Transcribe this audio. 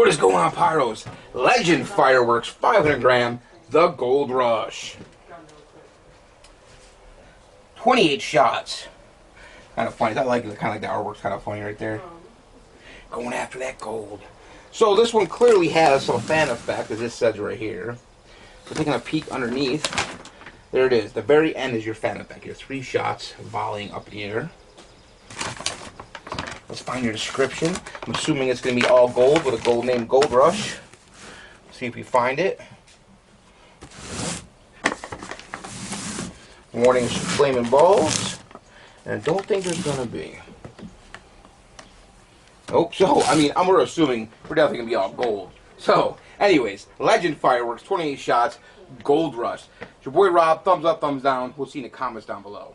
What is going on, Pyros? Legend Fireworks, 500 gram, the Gold Rush. 28 shots. Kind of funny. I like it. Kind of like the artwork's kind of funny right there. Going after that gold. So this one clearly has some fan effect, as this says right here. We're taking a peek underneath. There it is. The very end is your fan effect. Your 3 shots volleying up in the air. Let's find your description. I'm assuming it's going to be all gold with a gold name, Gold Rush. See if we find it. Warning, flaming balls. And I don't think there's going to be. Oh, so, I mean, we're assuming we're definitely going to be all gold. So, anyways, Legend Fireworks, 28 shots, Gold Rush. It's your boy Rob, thumbs up, thumbs down. We'll see you in the comments down below.